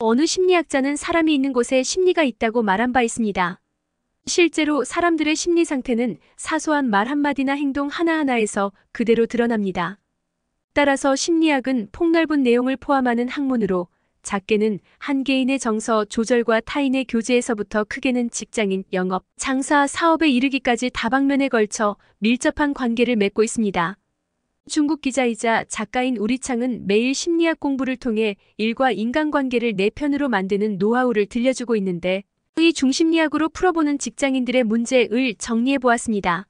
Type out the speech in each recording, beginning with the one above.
어느 심리학자는 사람이 있는 곳에 심리가 있다고 말한 바 있습니다. 실제로 사람들의 심리 상태는 사소한 말 한마디나 행동 하나하나에서 그대로 드러납니다. 따라서 심리학은 폭넓은 내용을 포함하는 학문으로 작게는 한 개인의 정서 조절과 타인의 교제에서부터 크게는 직장인, 영업, 장사, 사업에 이르기까지 다방면에 걸쳐 밀접한 관계를 맺고 있습니다. 중국 기자이자 작가인 우리창은 매일 심리학 공부를 통해 일과 인간관계를 내 편으로 만드는 노하우를 들려주고 있는데 이 중심리학으로 풀어보는 직장인들의 문제를 정리해보았습니다.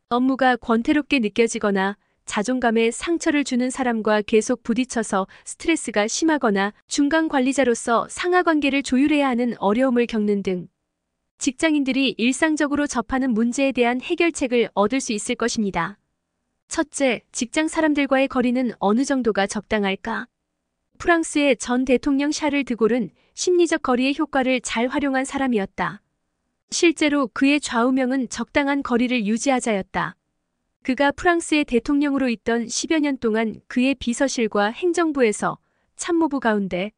업무가 권태롭게 느껴지거나 자존감에 상처를 주는 사람과 계속 부딪혀서 스트레스가 심하거나 중간 관리자로서 상하관계를 조율해야 하는 어려움을 겪는 등 직장인들이 일상적으로 접하는 문제에 대한 해결책을 얻을 수 있을 것입니다. 첫째, 직장 사람들과의 거리는 어느 정도가 적당할까? 프랑스의 전 대통령 샤를 드골은 심리적 거리의 효과를 잘 활용한 사람이었다. 실제로 그의 좌우명은 적당한 거리를 유지하자였다. 그가 프랑스의 대통령으로 있던 10여 년 동안 그의 비서실과 행정부에서 참모부 가운데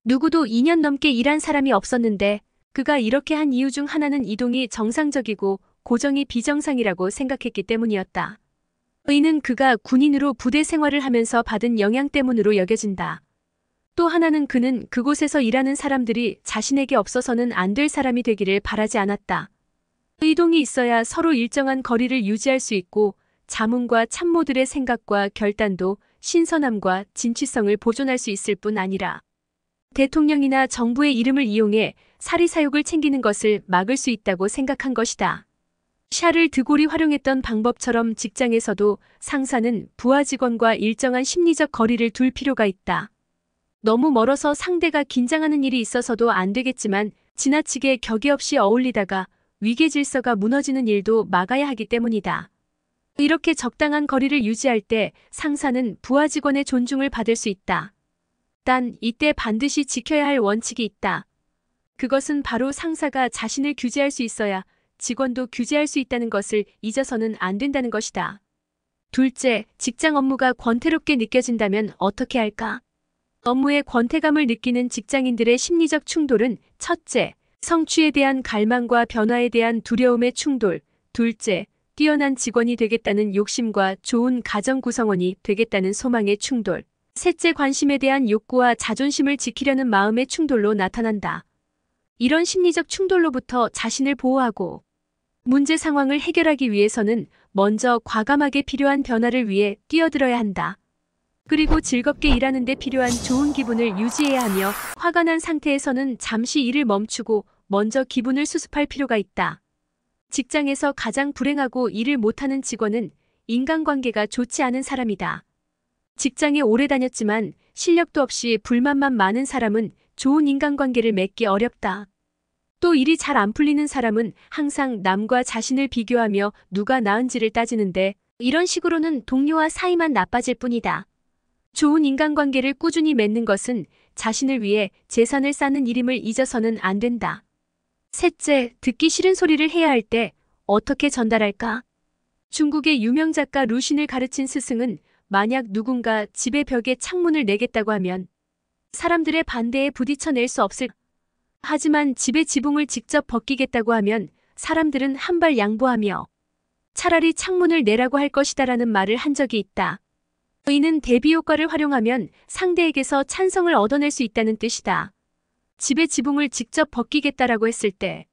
누구도 2년 넘게 일한 사람이 없었는데 그가 이렇게 한 이유 중 하나는 이동이 정상적이고 고정이 비정상이라고 생각했기 때문이었다. 이는 그가 군인으로 부대 생활을 하면서 받은 영향 때문으로 여겨진다. 또 하나는 그는 그곳에서 일하는 사람들이 자신에게 없어서는 안 될 사람이 되기를 바라지 않았다. 이동이 있어야 서로 일정한 거리를 유지할 수 있고 자문과 참모들의 생각과 결단도 신선함과 진취성을 보존할 수 있을 뿐 아니라 대통령이나 정부의 이름을 이용해 사리사욕을 챙기는 것을 막을 수 있다고 생각한 것이다. 샤를 드골이 활용했던 방법처럼 직장에서도 상사는 부하 직원과 일정한 심리적 거리를 둘 필요가 있다. 너무 멀어서 상대가 긴장하는 일이 있어서도 안 되겠지만 지나치게 격이 없이 어울리다가 위계 질서가 무너지는 일도 막아야 하기 때문이다. 이렇게 적당한 거리를 유지할 때 상사는 부하 직원의 존중을 받을 수 있다. 단 이때 반드시 지켜야 할 원칙이 있다. 그것은 바로 상사가 자신을 규제할 수 있어야 직원도 규제할 수 있다는 것을 잊어서는 안 된다는 것이다. 둘째, 직장 업무가 권태롭게 느껴진다면 어떻게 할까? 업무의 권태감을 느끼는 직장인들의 심리적 충돌은 첫째, 성취에 대한 갈망과 변화에 대한 두려움의 충돌, 둘째, 뛰어난 직원이 되겠다는 욕심과 좋은 가정 구성원이 되겠다는 소망의 충돌, 셋째, 관심에 대한 욕구와 자존심을 지키려는 마음의 충돌로 나타난다. 이런 심리적 충돌로부터 자신을 보호하고 문제 상황을 해결하기 위해서는 먼저 과감하게 필요한 변화를 위해 뛰어들어야 한다. 그리고 즐겁게 일하는 데 필요한 좋은 기분을 유지해야 하며 화가 난 상태에서는 잠시 일을 멈추고 먼저 기분을 수습할 필요가 있다. 직장에서 가장 불행하고 일을 못하는 직원은 인간관계가 좋지 않은 사람이다. 직장에 오래 다녔지만 실력도 없이 불만만 많은 사람은 좋은 인간관계를 맺기 어렵다. 또 일이 잘 안 풀리는 사람은 항상 남과 자신을 비교하며 누가 나은지를 따지는데 이런 식으로는 동료와 사이만 나빠질 뿐이다. 좋은 인간관계를 꾸준히 맺는 것은 자신을 위해 재산을 쌓는 일임을 잊어서는 안 된다. 셋째, 듣기 싫은 소리를 해야 할 때 어떻게 전달할까? 중국의 유명 작가 루신을 가르친 스승은 만약 누군가 집의 벽에 창문을 내겠다고 하면 사람들의 반대에 부딪혀낼 수 없을 하지만 집의 지붕을 직접 벗기겠다고 하면 사람들은 한 발 양보하며 차라리 창문을 내라고 할 것이다라는 말을 한 적이 있다. 이는 대비 효과를 활용하면 상대에게서 찬성을 얻어낼 수 있다는 뜻이다. 집의 지붕을 직접 벗기겠다라고 했을 때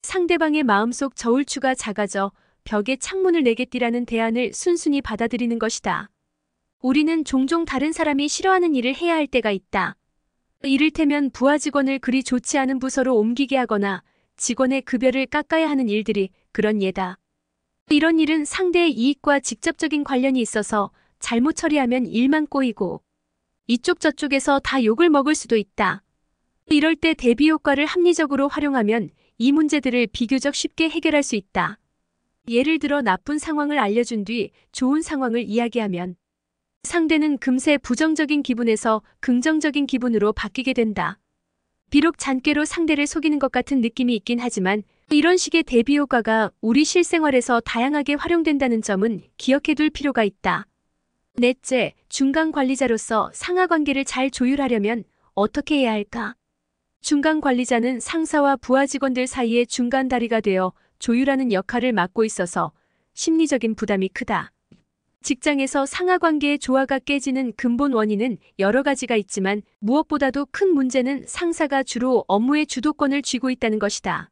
상대방의 마음속 저울추가 작아져 벽에 창문을 내겠디라는 대안을 순순히 받아들이는 것이다. 우리는 종종 다른 사람이 싫어하는 일을 해야 할 때가 있다. 이를테면 부하 직원을 그리 좋지 않은 부서로 옮기게 하거나 직원의 급여를 깎아야 하는 일들이 그런 예다. 이런 일은 상대의 이익과 직접적인 관련이 있어서 잘못 처리하면 일만 꼬이고 이쪽 저쪽에서 다 욕을 먹을 수도 있다. 이럴 때 대비 효과를 합리적으로 활용하면 이 문제들을 비교적 쉽게 해결할 수 있다. 예를 들어 나쁜 상황을 알려준 뒤 좋은 상황을 이야기하면 상대는 금세 부정적인 기분에서 긍정적인 기분으로 바뀌게 된다. 비록 잔꾀로 상대를 속이는 것 같은 느낌이 있긴 하지만 이런 식의 대비 효과가 우리 실생활에서 다양하게 활용된다는 점은 기억해둘 필요가 있다. 넷째, 중간 관리자로서 상하 관계를 잘 조율하려면 어떻게 해야 할까? 중간 관리자는 상사와 부하 직원들 사이의 중간 다리가 되어 조율하는 역할을 맡고 있어서 심리적인 부담이 크다. 직장에서 상하 관계의 조화가 깨지는 근본 원인은 여러 가지가 있지만 무엇보다도 큰 문제는 상사가 주로 업무의 주도권을 쥐고 있다는 것이다.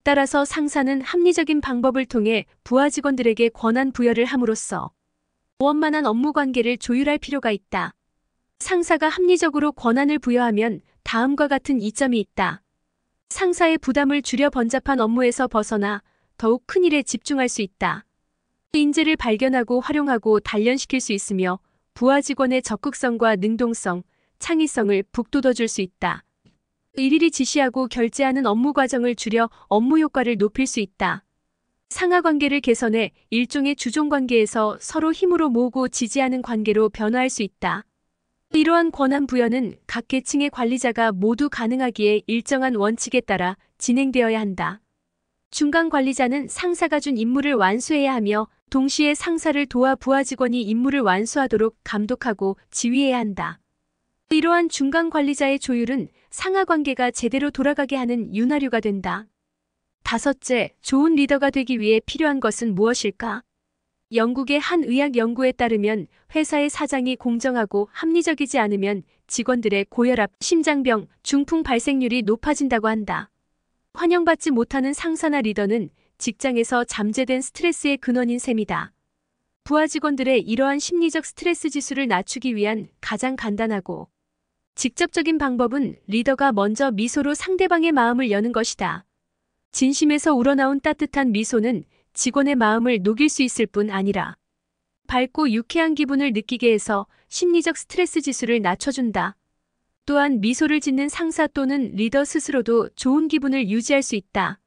따라서 상사는 합리적인 방법을 통해 부하 직원들에게 권한 부여를 함으로써 원만한 업무 관계를 조율할 필요가 있다. 상사가 합리적으로 권한을 부여하면 다음과 같은 이점이 있다. 상사의 부담을 줄여 번잡한 업무에서 벗어나 더욱 큰 일에 집중할 수 있다. 인재를 발견하고 활용하고 단련시킬 수 있으며 부하 직원의 적극성과 능동성, 창의성을 북돋워줄 수 있다. 일일이 지시하고 결제하는 업무 과정을 줄여 업무 효과를 높일 수 있다. 상하 관계를 개선해 일종의 주종 관계에서 서로 힘으로 모으고 지지하는 관계로 변화할 수 있다. 이러한 권한 부여는 각 계층의 관리자가 모두 가능하기에 일정한 원칙에 따라 진행되어야 한다. 중간 관리자는 상사가 준 임무를 완수해야 하며 동시에 상사를 도와 부하 직원이 임무를 완수하도록 감독하고 지휘해야 한다. 이러한 중간 관리자의 조율은 상하 관계가 제대로 돌아가게 하는 윤활유가 된다. 다섯째, 좋은 리더가 되기 위해 필요한 것은 무엇일까? 영국의 한 의학 연구에 따르면 회사의 사장이 공정하고 합리적이지 않으면 직원들의 고혈압, 심장병, 중풍 발생률이 높아진다고 한다. 환영받지 못하는 상사나 리더는 직장에서 잠재된 스트레스의 근원인 셈이다. 부하 직원들의 이러한 심리적 스트레스 지수를 낮추기 위한 가장 간단하고 직접적인 방법은 리더가 먼저 미소로 상대방의 마음을 여는 것이다. 진심에서 우러나온 따뜻한 미소는 직원의 마음을 녹일 수 있을 뿐 아니라 밝고 유쾌한 기분을 느끼게 해서 심리적 스트레스 지수를 낮춰준다. 또한 미소를 짓는 상사 또는 리더 스스로도 좋은 기분을 유지할 수 있다.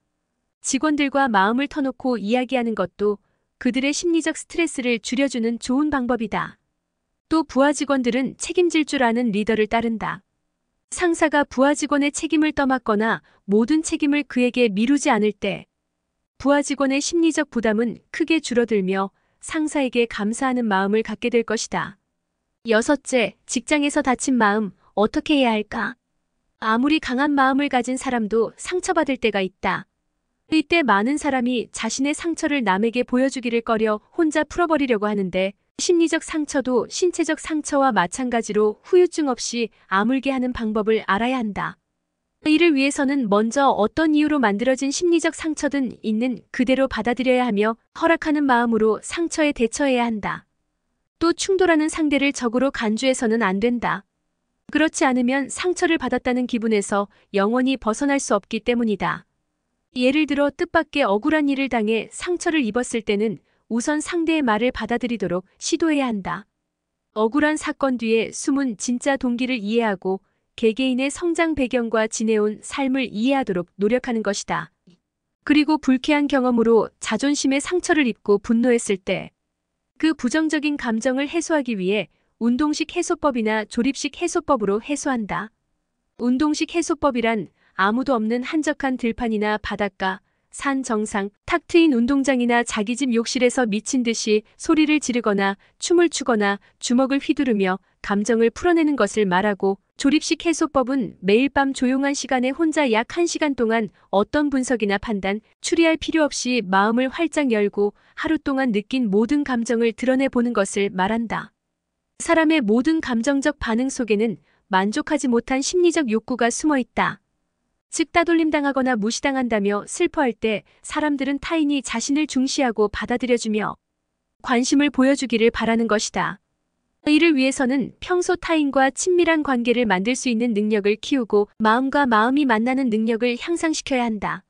직원들과 마음을 터놓고 이야기하는 것도 그들의 심리적 스트레스를 줄여주는 좋은 방법이다. 또 부하 직원들은 책임질 줄 아는 리더를 따른다. 상사가 부하 직원의 책임을 떠맡거나 모든 책임을 그에게 미루지 않을 때 부하 직원의 심리적 부담은 크게 줄어들며 상사에게 감사하는 마음을 갖게 될 것이다. 여섯째, 직장에서 다친 마음 어떻게 해야 할까? 아무리 강한 마음을 가진 사람도 상처받을 때가 있다. 이때 많은 사람이 자신의 상처를 남에게 보여주기를 꺼려 혼자 풀어버리려고 하는데 심리적 상처도 신체적 상처와 마찬가지로 후유증 없이 아물게 하는 방법을 알아야 한다. 이를 위해서는 먼저 어떤 이유로 만들어진 심리적 상처든 있는 그대로 받아들여야 하며 허락하는 마음으로 상처에 대처해야 한다. 또 충돌하는 상대를 적으로 간주해서는 안 된다. 그렇지 않으면 상처를 받았다는 기분에서 영원히 벗어날 수 없기 때문이다. 예를 들어 뜻밖의 억울한 일을 당해 상처를 입었을 때는 우선 상대의 말을 받아들이도록 시도해야 한다. 억울한 사건 뒤에 숨은 진짜 동기를 이해하고 개개인의 성장 배경과 지내온 삶을 이해하도록 노력하는 것이다. 그리고 불쾌한 경험으로 자존심에 상처를 입고 분노했을 때 그 부정적인 감정을 해소하기 위해 운동식 해소법이나 조립식 해소법으로 해소한다. 운동식 해소법이란 아무도 없는 한적한 들판이나 바닷가, 산 정상, 탁 트인 운동장이나 자기 집 욕실에서 미친 듯이 소리를 지르거나 춤을 추거나 주먹을 휘두르며 감정을 풀어내는 것을 말하고, 조립식 해소법은 매일 밤 조용한 시간에 혼자 약 1시간 동안 어떤 분석이나 판단, 추리할 필요 없이 마음을 활짝 열고 하루 동안 느낀 모든 감정을 드러내보는 것을 말한다. 사람의 모든 감정적 반응 속에는 만족하지 못한 심리적 욕구가 숨어 있다. 즉 따돌림당하거나 무시당한다며 슬퍼할 때 사람들은 타인이 자신을 중시하고 받아들여주며 관심을 보여주기를 바라는 것이다. 이를 위해서는 평소 타인과 친밀한 관계를 만들 수 있는 능력을 키우고 마음과 마음이 만나는 능력을 향상시켜야 한다.